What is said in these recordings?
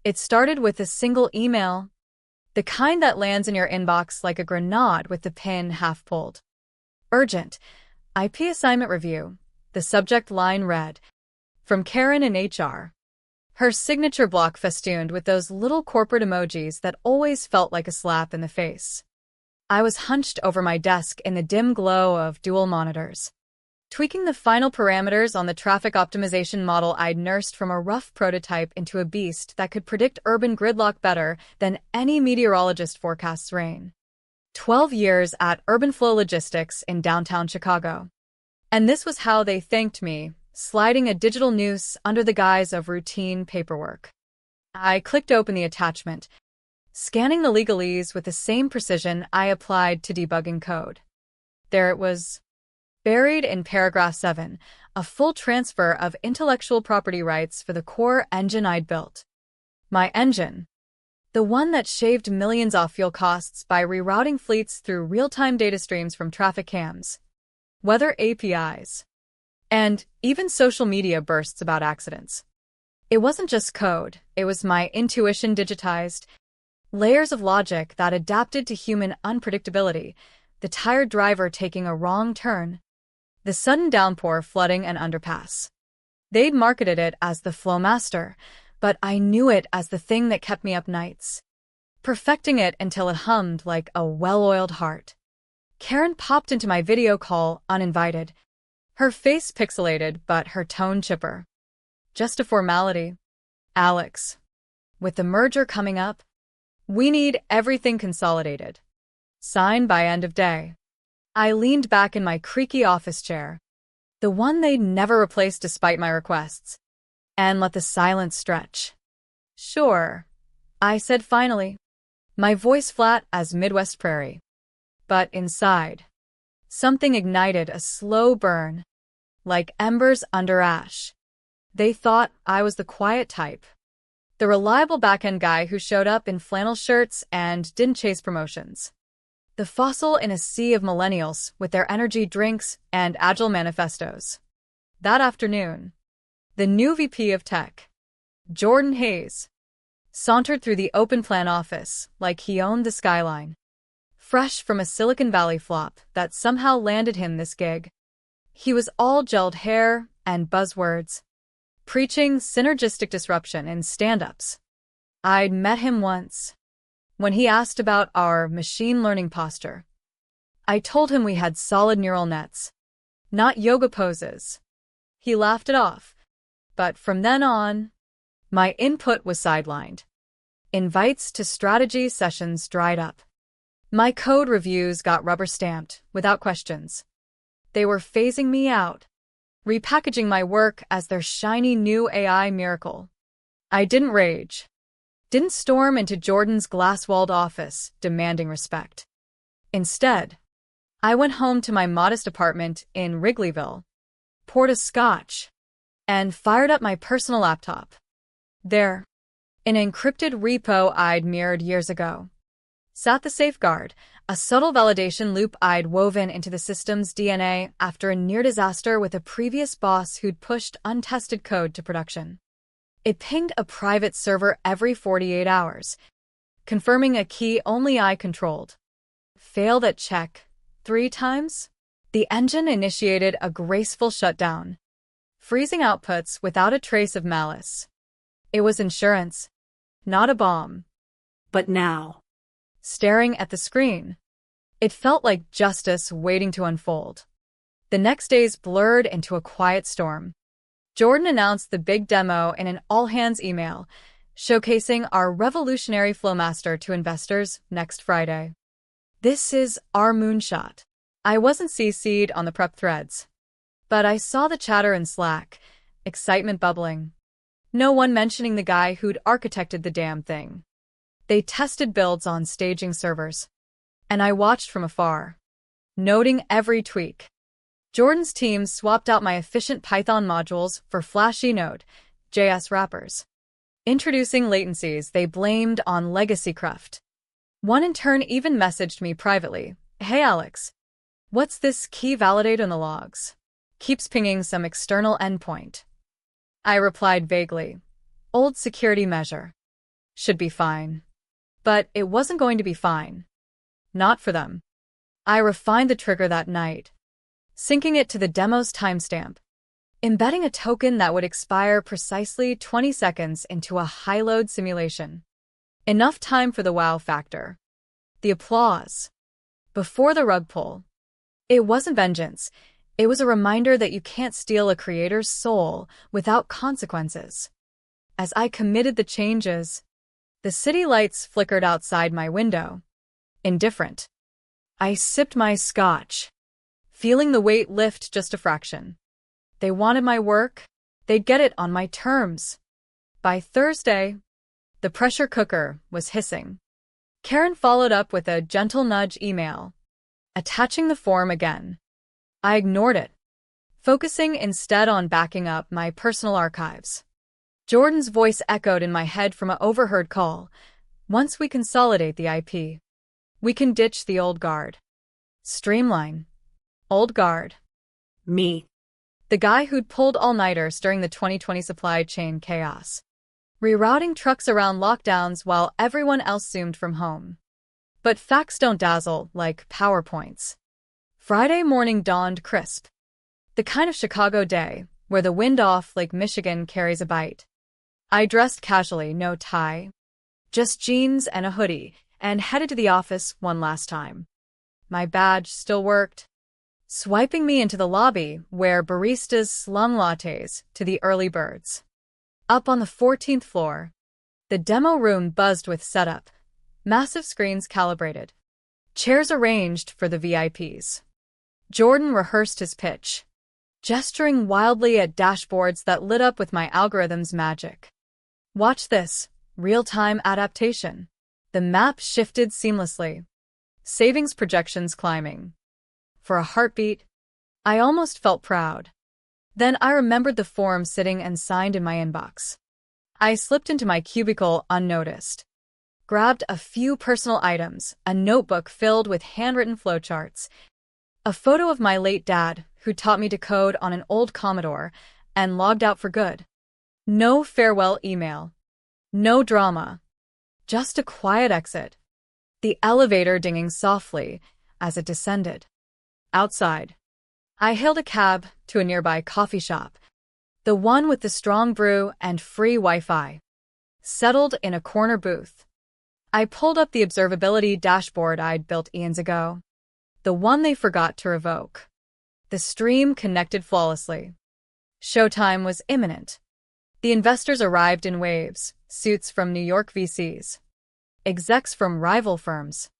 It started with a single email, the kind that lands in your inbox like a grenade with the pin half pulled. Urgent. IP assignment review. The subject line read, "From Karen in HR." Her signature block festooned with those little corporate emojis that always felt like a slap in the face. I was hunched over my desk in the dim glow of dual monitors, tweaking the final parameters on the traffic optimization model I'd nursed from a rough prototype into a beast that could predict urban gridlock better than any meteorologist forecasts rain. 12 years at Urban Flow Logistics in downtown Chicago. And this was how they thanked me, sliding a digital noose under the guise of routine paperwork. I clicked open the attachment, scanning the legalese with the same precision I applied to debugging code. There it was, buried in paragraph 7, a full transfer of intellectual property rights for the core engine I'd built. My engine. The one that shaved millions off fuel costs by rerouting fleets through real-time data streams from traffic cams, weather APIs, and even social media bursts about accidents. It wasn't just code, it was my intuition digitized, layers of logic that adapted to human unpredictability, the tired driver taking a wrong turn, the sudden downpour flooding an underpass. They'd marketed it as the Flowmaster, but I knew it as the thing that kept me up nights, perfecting it until it hummed like a well-oiled heart. Karen popped into my video call uninvited, her face pixelated but her tone chipper. Just a formality. Alex, with the merger coming up, we need everything consolidated. Sign by end of day. I leaned back in my creaky office chair, the one they'd never replaced despite my requests, and let the silence stretch. Sure, I said finally, my voice flat as Midwest prairie. But inside, something ignited a slow burn, like embers under ash. They thought I was the quiet type, the reliable backend guy who showed up in flannel shirts and didn't chase promotions. The fossil in a sea of millennials with their energy drinks and agile manifestos. That afternoon, the new VP of Tech, Jordan Hayes, sauntered through the open plan office like he owned the skyline, fresh from a Silicon Valley flop that somehow landed him this gig. He was all gelled hair and buzzwords, preaching synergistic disruption in stand-ups. I'd met him once, when he asked about our machine learning posture. I told him we had solid neural nets, not yoga poses. He laughed it off, but from then on, my input was sidelined. Invites to strategy sessions dried up. My code reviews got rubber-stamped, without questions. They were phasing me out, repackaging my work as their shiny new AI miracle. I didn't rage. Didn't storm into Jordan's glass-walled office, demanding respect. Instead, I went home to my modest apartment in Wrigleyville, poured a scotch, and fired up my personal laptop. There, an encrypted repo I'd mirrored years ago, sat the safeguard, a subtle validation loop I'd woven into the system's DNA after a near disaster with a previous boss who'd pushed untested code to production. It pinged a private server every 48 hours, confirming a key only I controlled. Failed at check 3 times? The engine initiated a graceful shutdown, freezing outputs without a trace of malice. It was insurance, not a bomb. But now, staring at the screen, it felt like justice waiting to unfold. The next days blurred into a quiet storm. Jordan announced the big demo in an all-hands email, showcasing our revolutionary Flowmaster to investors next Friday. This is our moonshot. I wasn't CC'd on the prep threads, but I saw the chatter in Slack, excitement bubbling. No one mentioning the guy who'd architected the damn thing. They tested builds on staging servers, and I watched from afar, noting every tweak. Jordan's team swapped out my efficient Python modules for flashy Node.js wrappers, introducing latencies they blamed on legacy cruft. One intern even messaged me privately, "Hey Alex, what's this key validate in the logs? Keeps pinging some external endpoint." I replied vaguely, "Old security measure." should be fine. But it wasn't going to be fine. Not for them. I refined the trigger that night, syncing it to the demo's timestamp, embedding a token that would expire precisely 20 seconds into a high-load simulation. Enough time for the wow factor. The applause. Before the rug pull. It wasn't vengeance. It was a reminder that you can't steal a creator's soul without consequences. As I committed the changes, the city lights flickered outside my window. Indifferent. I sipped my scotch, feeling the weight lift just a fraction. They wanted my work. They'd get it on my terms. By Thursday, the pressure cooker was hissing. Karen followed up with a gentle nudge email, attaching the form again. I ignored it, focusing instead on backing up my personal archives. Jordan's voice echoed in my head from an overheard call. Once we consolidate the IP, we can ditch the old guard. Streamline. Old guard. Me. The guy who'd pulled all-nighters during the 2020 supply chain chaos, rerouting trucks around lockdowns while everyone else zoomed from home. But facts don't dazzle like PowerPoints. Friday morning dawned crisp. The kind of Chicago day where the wind off Lake Michigan carries a bite. I dressed casually, no tie, just jeans and a hoodie, and headed to the office one last time. My badge still worked, swiping me into the lobby where baristas slung lattes to the early birds. Up on the 14th floor, the demo room buzzed with setup, massive screens calibrated, chairs arranged for the VIPs. Jordan rehearsed his pitch, gesturing wildly at dashboards that lit up with my algorithm's magic. Watch this, real-time adaptation. The map shifted seamlessly, savings projections climbing. For a heartbeat, I almost felt proud. Then I remembered the form sitting and signed in my inbox. I slipped into my cubicle unnoticed, grabbed a few personal items, a notebook filled with handwritten flowcharts, a photo of my late dad, who taught me to code on an old Commodore, and logged out for good. No farewell email. No drama. Just a quiet exit. The elevator dinging softly as it descended. Outside, I hailed a cab to a nearby coffee shop, the one with the strong brew and free Wi-Fi. Settled in a corner booth, I pulled up the observability dashboard I'd built eons ago, the one they forgot to revoke. The stream connected flawlessly. Showtime was imminent. The investors arrived in waves, suits from New York VCs, execs from rival firms,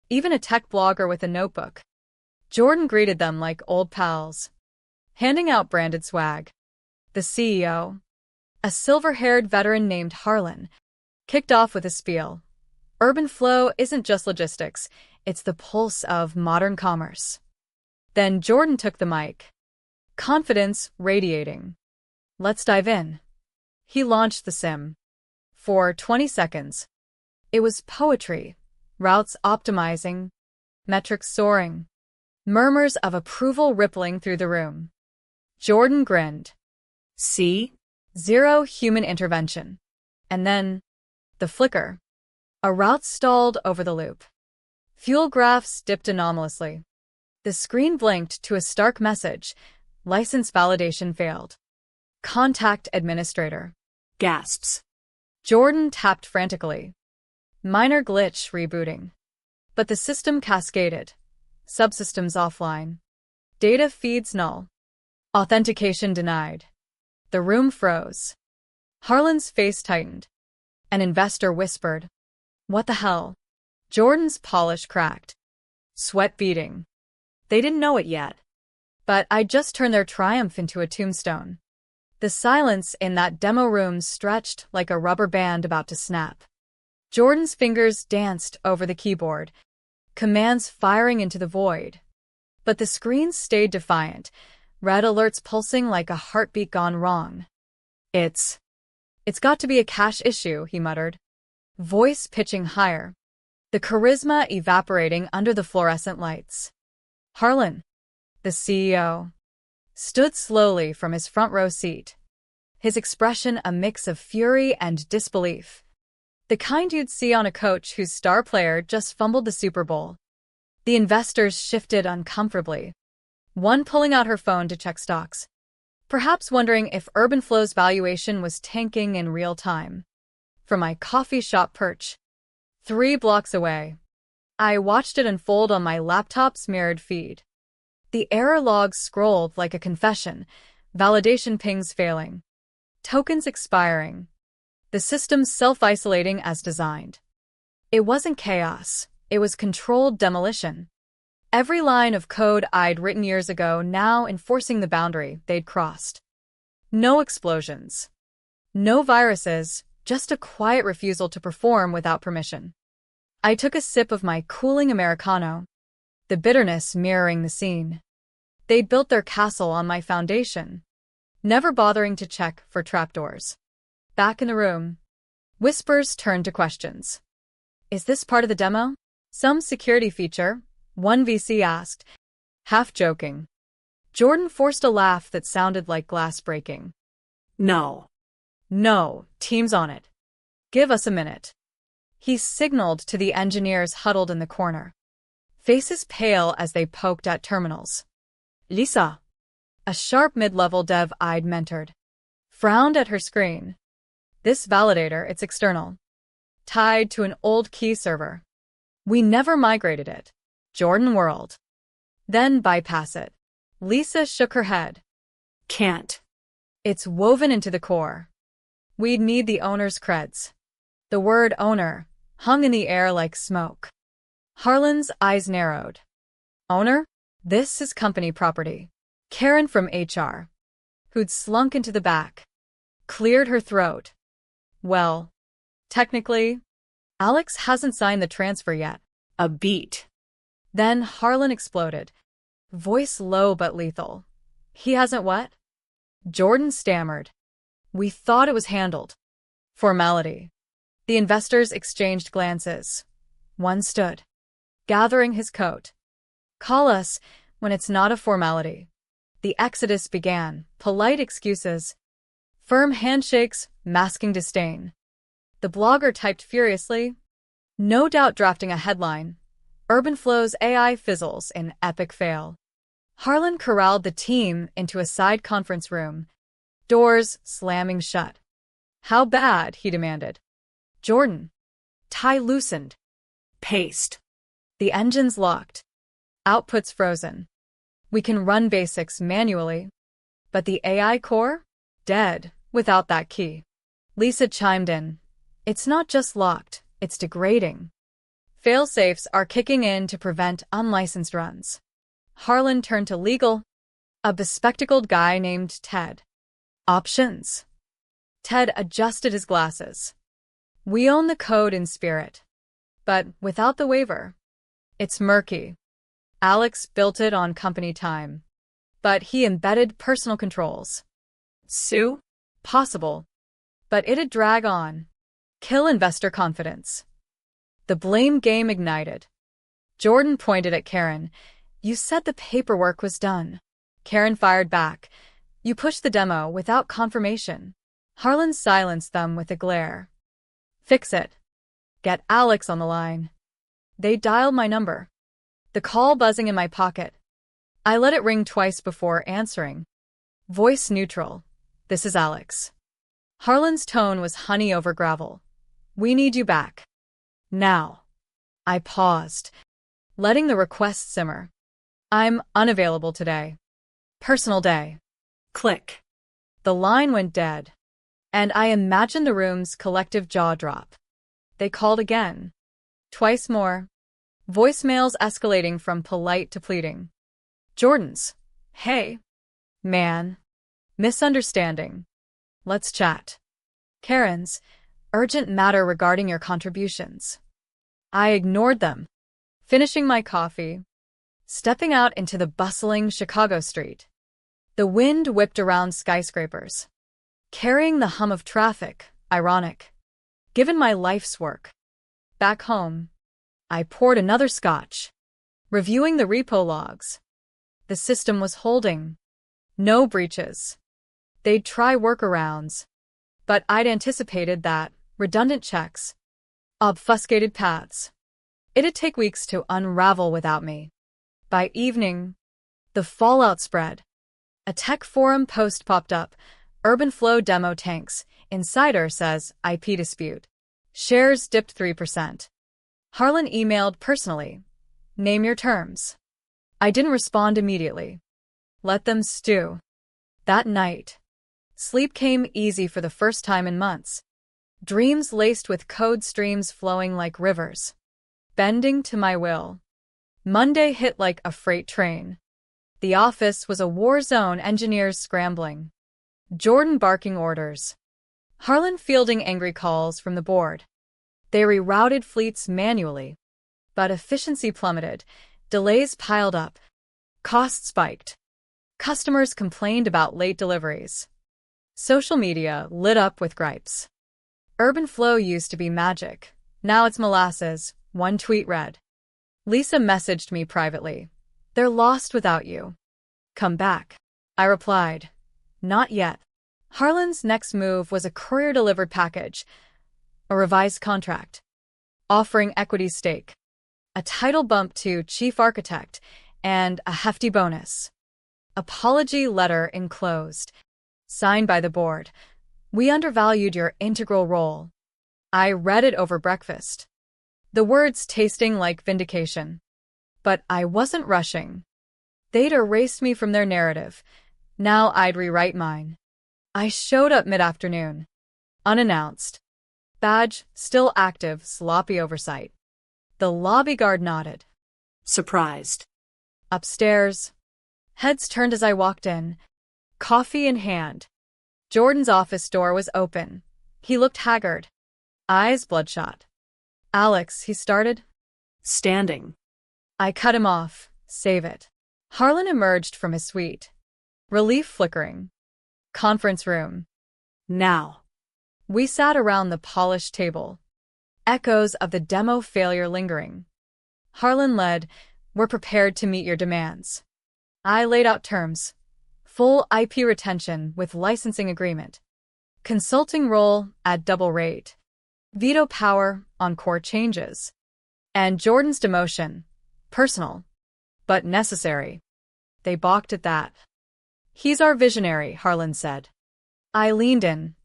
even a tech blogger with a notebook. Jordan greeted them like old pals, handing out branded swag. The CEO, a silver-haired veteran named Harlan, kicked off with a spiel. Urban flow isn't just logistics, it's the pulse of modern commerce. Then Jordan took the mic, confidence radiating. Let's dive in. He launched the sim. For 20 seconds. It was poetry, routes optimizing, metrics soaring, murmurs of approval rippling through the room. Jordan grinned. See? Zero human intervention. And then, the flicker. A route stalled over the loop. Fuel graphs dipped anomalously. The screen blinked to a stark message. License validation failed. Contact administrator. Gasps. Jordan tapped frantically. Minor glitch rebooting. But the system cascaded. Subsystems offline. Data feeds null. Authentication denied. The room froze. Harlan's face tightened. An investor whispered, "What the hell?" Jordan's polish cracked. Sweat beading. They didn't know it yet. But I'd just turned their triumph into a tombstone. The silence in that demo room stretched like a rubber band about to snap. Jordan's fingers danced over the keyboard, commands firing into the void. But the screen stayed defiant, red alerts pulsing like a heartbeat gone wrong. It's got to be a cache issue, he muttered, voice pitching higher, the charisma evaporating under the fluorescent lights. Harlan, the CEO, stood slowly from his front row seat, his expression a mix of fury and disbelief. The kind you'd see on a coach whose star player just fumbled the Super Bowl. The investors shifted uncomfortably, one pulling out her phone to check stocks, perhaps wondering if Urban Flow's valuation was tanking in real time. From my coffee shop perch, 3 blocks away, I watched it unfold on my laptop's mirrored feed. The error logs scrolled like a confession, validation pings failing, tokens expiring, the system self-isolating as designed. It wasn't chaos, it was controlled demolition. Every line of code I'd written years ago now enforcing the boundary they'd crossed. No explosions. No viruses, just a quiet refusal to perform without permission. I took a sip of my cooling Americano, the bitterness mirroring the scene. They'd built their castle on my foundation, never bothering to check for trapdoors. Back in the room, whispers turned to questions. Is this part of the demo? Some security feature? One VC asked, half joking. Jordan forced a laugh that sounded like glass breaking. No. No, team's on it. Give us a minute. He signaled to the engineers huddled in the corner, faces pale as they poked at terminals. Lisa, a sharp mid-level dev I'd mentored, frowned at her screen. This validator, it's external, tied to an old key server. We never migrated it. Jordan whirled. Then bypass it. Lisa shook her head. Can't. It's woven into the core. We'd need the owner's creds. The word owner hung in the air like smoke. Harlan's eyes narrowed. Owner? This is company property. Karen from HR, who'd slunk into the back, cleared her throat. Well, technically, Alex hasn't signed the transfer yet. A beat. Then Harlan exploded, voice low but lethal. He hasn't what? Jordan stammered. We thought it was handled. Formality. The investors exchanged glances. One stood, gathering his coat. Call us when it's not a formality. The exodus began, polite excuses, firm handshakes masking disdain. The blogger typed furiously, no doubt drafting a headline. Urban Flow's AI fizzles in epic fail. Harlan corralled the team into a side conference room, doors slamming shut. How bad? He demanded. Jordan. Tie loosened. Paste. The engine's locked. Outputs frozen. We can run basics manually, but the AI core? Dead, without that key. Lisa chimed in. It's not just locked, it's degrading. Fail-safes are kicking in to prevent unlicensed runs. Harlan turned to legal. A bespectacled guy named Ted. Options. Ted adjusted his glasses. We own the code in spirit, but without the waiver. It's murky. Alex built it on company time, but he embedded personal controls. Sue? Possible, but it'd drag on. Kill investor confidence. The blame game ignited. Jordan pointed at Karen. You said the paperwork was done. Karen fired back. You pushed the demo without confirmation. Harlan silenced them with a glare. Fix it. Get Alex on the line. They dialed my number. The call buzzing in my pocket. I let it ring twice before answering. Voice neutral. This is Alex. Harlan's tone was honey over gravel. We need you back. Now. I paused, letting the request simmer. I'm unavailable today. Personal day. Click. The line went dead, and I imagined the room's collective jaw drop. They called again. Twice more. Voicemails escalating from polite to pleading. Jordan's. Hey. Man. Misunderstanding. Let's chat. Karen's. Urgent matter regarding your contributions. I ignored them, finishing my coffee, stepping out into the bustling Chicago street. The wind whipped around skyscrapers, carrying the hum of traffic, ironic, given my life's work. Back home, I poured another scotch, reviewing the repo logs. The system was holding. No breaches. They'd try workarounds, but I'd anticipated that redundant checks, Obfuscated paths. It'd take weeks to unravel without me. By evening, the fallout spread. A tech forum post popped up. Urban Flow demo tanks. Insider says IP dispute. Shares dipped 3%. Harlan emailed personally. Name your terms. I didn't respond immediately. Let them stew. That night, sleep came easy for the first time in months. Dreams laced with code streams flowing like rivers. Bending to my will. Monday hit like a freight train. The office was a war zone, engineers scrambling. Jordan barking orders. Harlan fielding angry calls from the board. They rerouted fleets manually. But efficiency plummeted. Delays piled up. Costs spiked. Customers complained about late deliveries. Social media lit up with gripes. Urban Flow used to be magic. Now it's molasses, one tweet read. Lisa messaged me privately. They're lost without you. Come back. I replied. Not yet. Harlan's next move was a courier-delivered package, a revised contract, offering equity stake, a title bump to chief architect, and a hefty bonus. Apology letter enclosed, signed by the board. We undervalued your integral role. I read it over breakfast, the words tasting like vindication. But I wasn't rushing. They'd erased me from their narrative. Now I'd rewrite mine. I showed up mid-afternoon, unannounced. Badge still active, sloppy oversight. The lobby guard nodded. Surprised. Upstairs. Heads turned as I walked in, coffee in hand. Jordan's office door was open. He looked haggard, eyes bloodshot. Alex, he started. Standing. I cut him off. Save it. Harlan emerged from his suite. Relief flickering. Conference room. Now. We sat around the polished table. Echoes of the demo failure lingering. Harlan led, we're prepared to meet your demands. I laid out terms. Full IP retention with licensing agreement. Consulting role at double rate. Veto power on core changes. And Jordan's demotion. Personal. But necessary. They balked at that. He's our visionary, Harlan said. I leaned in.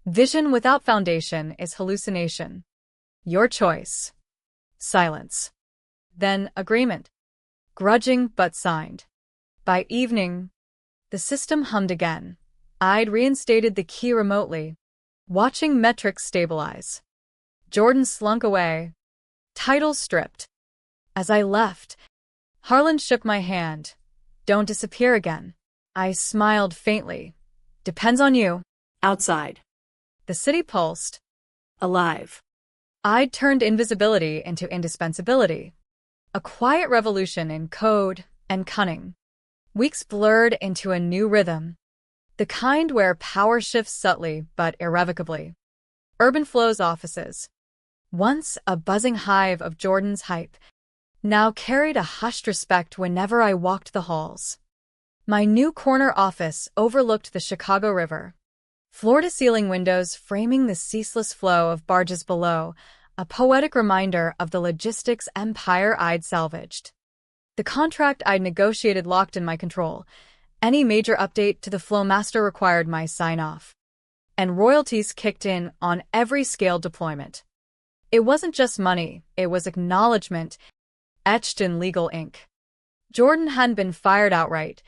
Vision without foundation is hallucination. Your choice. Silence. Then agreement. Grudging but signed. By evening, the system hummed again. I'd reinstated the key remotely, watching metrics stabilize. Jordan slunk away. Titles stripped. As I left, Harlan shook my hand. Don't disappear again. I smiled faintly. Depends on you. Outside. The city pulsed. Alive. I'd turned invisibility into indispensability. A quiet revolution in code and cunning. Weeks blurred into a new rhythm. The kind where power shifts subtly but irrevocably. Urban Flow's offices. Once a buzzing hive of Jordan's hype, now carried a hushed respect whenever I walked the halls. My new corner office overlooked the Chicago River. Floor-to-ceiling windows framing the ceaseless flow of barges below, a poetic reminder of the logistics empire I'd salvaged. The contract I'd negotiated locked in my control. Any major update to the Flowmaster required my sign-off. And royalties kicked in on every scaled deployment. It wasn't just money, it was acknowledgement, etched in legal ink. Jordan hadn't been fired outright.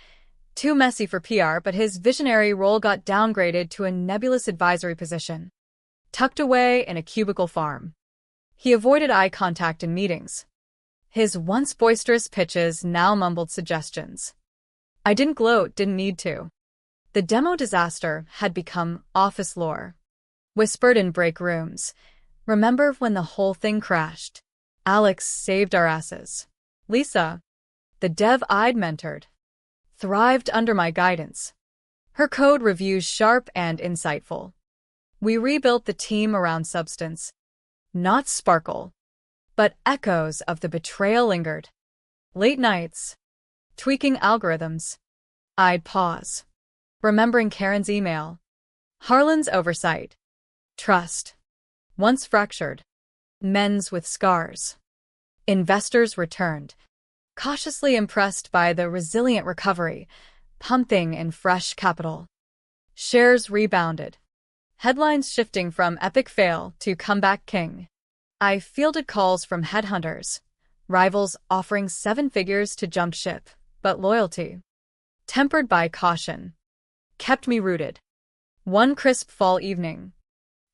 Too messy for PR, but his visionary role got downgraded to a nebulous advisory position. Tucked away in a cubicle farm. He avoided eye contact in meetings. His once boisterous pitches now mumbled suggestions. I didn't gloat, didn't need to. The demo disaster had become office lore. Whispered in break rooms. Remember when the whole thing crashed? Alex saved our asses. Lisa, the dev I'd mentored, thrived under my guidance. Her code reviews sharp and insightful. We rebuilt the team around substance. Not sparkle. But echoes of the betrayal lingered. Late nights. Tweaking algorithms. I'd pause. Remembering Karen's email. Harlan's oversight. Trust. Once fractured. men's with scars. Investors returned, cautiously impressed by the resilient recovery, pumping in fresh capital. Shares rebounded, headlines shifting from epic fail to comeback king. I fielded calls from headhunters, rivals offering seven figures to jump ship, but loyalty, tempered by caution, kept me rooted. One crisp fall evening,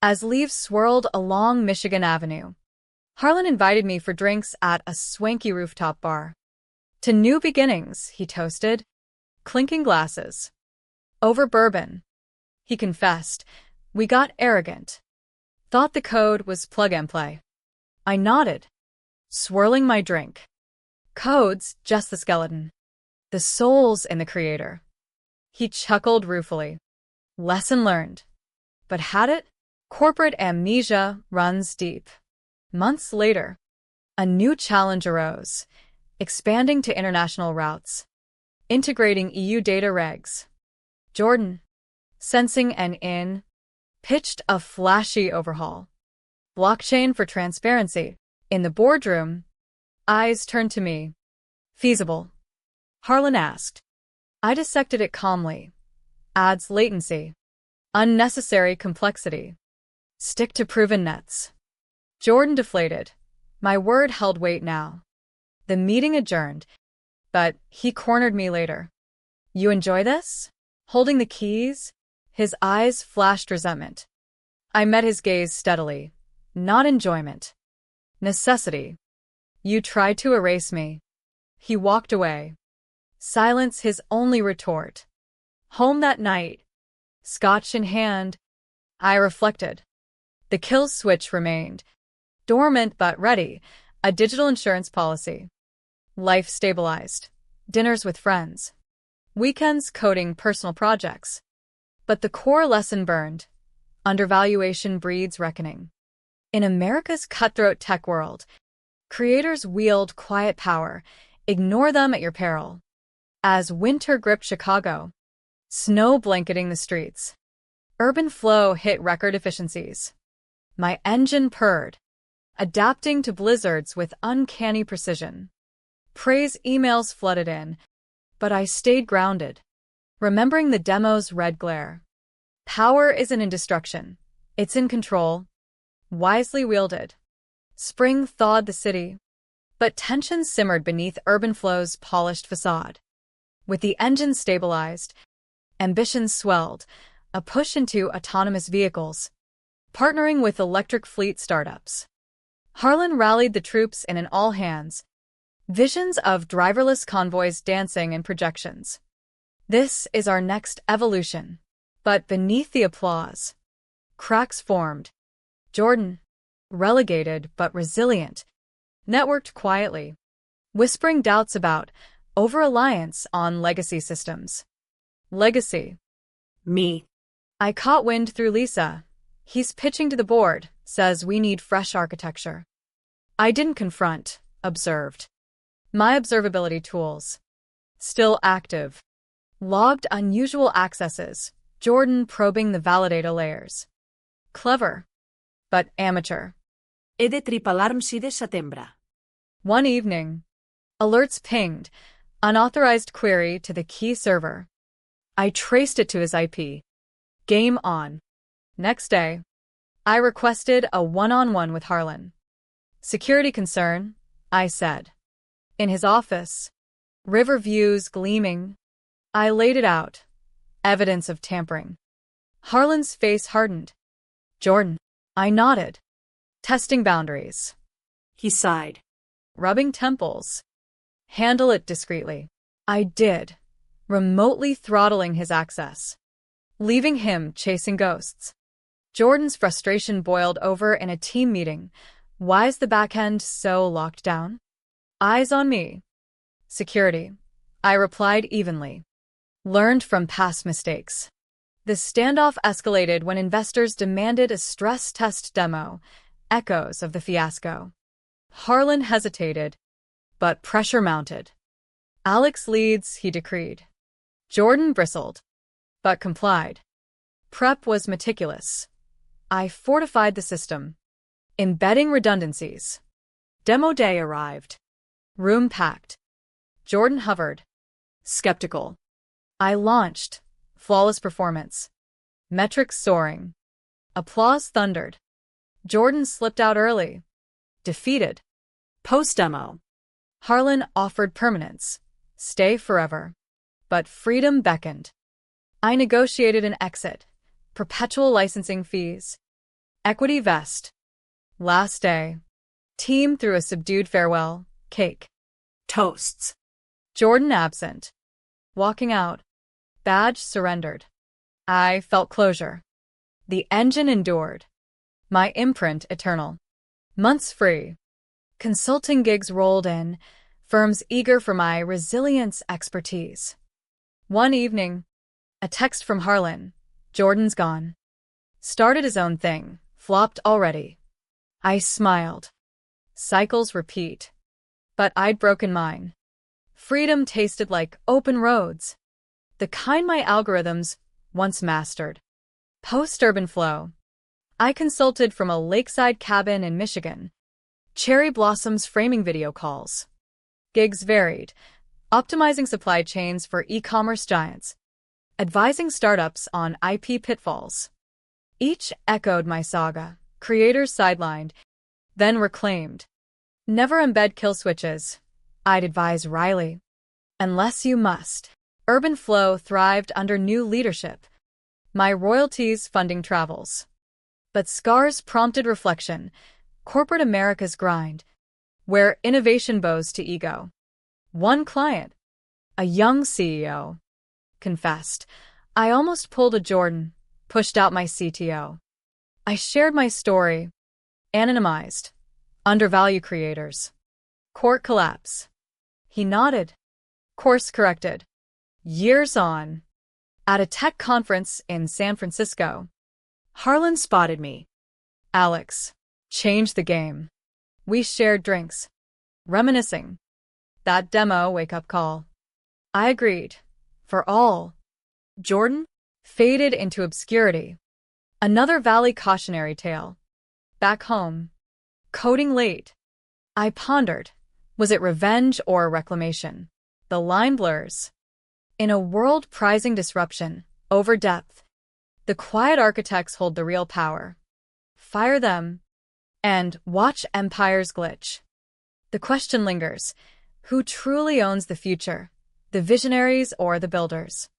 as leaves swirled along Michigan Avenue, Harlan invited me for drinks at a swanky rooftop bar. To new beginnings, he toasted, clinking glasses. Over bourbon. He confessed, we got arrogant. Thought the code was plug and play. I nodded, swirling my drink. Code's just the skeleton. The soul's in the creator. He chuckled ruefully. Lesson learned. But had it? Corporate amnesia runs deep. Months later, a new challenge arose, expanding to international routes, integrating EU data regs. Jordan, sensing an in, pitched a flashy overhaul. Blockchain for transparency. In the boardroom, eyes turned to me. Feasible? Harlan asked. I dissected it calmly. Adds latency. Unnecessary complexity. Stick to proven nets. Jordan deflated. My word held weight now. The meeting adjourned, but he cornered me later. You enjoy this? Holding the keys? His eyes flashed resentment. I met his gaze steadily. Not enjoyment. Necessity. You tried to erase me. He walked away. Silence his only retort. Home that night, scotch in hand, I reflected. The kill switch remained. Dormant but ready, a digital insurance policy. Life stabilized. Dinners with friends. Weekends coding personal projects. But the core lesson burned. Undervaluation breeds reckoning. In America's cutthroat tech world, creators wield quiet power. Ignore them at your peril. As winter gripped Chicago, snow blanketing the streets, urban flow hit record efficiencies. My engine purred, adapting to blizzards with uncanny precision. Praise emails flooded in, but I stayed grounded, remembering the demo's red glare. Power isn't in destruction, it's in control, wisely wielded. Spring thawed the city, but tension simmered beneath urban flow's polished facade. With the engine stabilized, ambitions swelled, a push into autonomous vehicles, partnering with electric fleet startups. Harlan rallied the troops in an all-hands, visions of driverless convoys dancing in projections. This is our next evolution. But beneath the applause, cracks formed. Jordan, relegated but resilient, networked quietly, whispering doubts about over-reliance on legacy systems. Legacy. Me. I caught wind through Lisa. He's pitching to the board, says we need fresh architecture. I didn't confront, observed. My observability tools. Still active. Logged unusual accesses. Jordan probing the validator layers. Clever, but amateur. He de tripalar-me de setembre. One evening, alerts pinged, unauthorized query to the key server. I traced it to his IP. Game on. Next day, I requested a one-on-one with Harlan. Security concern, I said. In his office, river views gleaming, I laid it out. Evidence of tampering. Harlan's face hardened. Jordan. I nodded. Testing boundaries. He sighed. Rubbing temples. Handle it discreetly. I did, remotely throttling his access, leaving him chasing ghosts. Jordan's frustration boiled over in a team meeting. Why's the backend so locked down? Eyes on me. Security. I replied evenly. Learned from past mistakes. The standoff escalated when investors demanded a stress test demo, echoes of the fiasco. Harlan hesitated, but pressure mounted. Alex leads, he decreed. Jordan bristled, but complied. Prep was meticulous. I fortified the system. Embedding redundancies. Demo day arrived. Room packed. Jordan hovered. Skeptical. I launched. Flawless performance. Metrics soaring. Applause thundered. Jordan slipped out early. Defeated. Post-demo. Harlan offered permanence. Stay forever. But freedom beckoned. I negotiated an exit. Perpetual licensing fees. Equity vest. Last day. Team threw a subdued farewell. Cake. Toasts. Jordan absent. Walking out. Badge surrendered. I felt closure. The engine endured. My imprint eternal. Months free. Consulting gigs rolled in, firms eager for my resilience expertise. One evening, a text from Harlan. Jordan's gone. Started his own thing, flopped already. I smiled. Cycles repeat. But I'd broken mine. Freedom tasted like open roads. The kind my algorithms once mastered. Post-urban flow. I consulted from a lakeside cabin in Michigan. Cherry blossoms framing video calls. Gigs varied. Optimizing supply chains for e-commerce giants. Advising startups on IP pitfalls. Each echoed my saga. Creators sidelined, then reclaimed. Never embed kill switches. I'd advise Riley. Unless you must. Urban flow thrived under new leadership. My royalties funding travels. But scars prompted reflection. Corporate America's grind. Where innovation bows to ego. One client, a young CEO, confessed, I almost pulled a Jordan, pushed out my CTO. I shared my story. Anonymized. Undervalue creators. Court collapse. He nodded. Course corrected. Years on. At a tech conference in San Francisco, Harlan spotted me. Alex. Changed the game. We shared drinks. Reminiscing. That demo wake-up call. I agreed. For all. Jordan faded into obscurity. Another Valley cautionary tale. Back home. Coding late. I pondered. Was it revenge or reclamation? The line blurs. In a world prizing disruption over depth, the quiet architects hold the real power. Fire them and watch empires glitch. The question lingers. Who truly owns the future? The visionaries or the builders?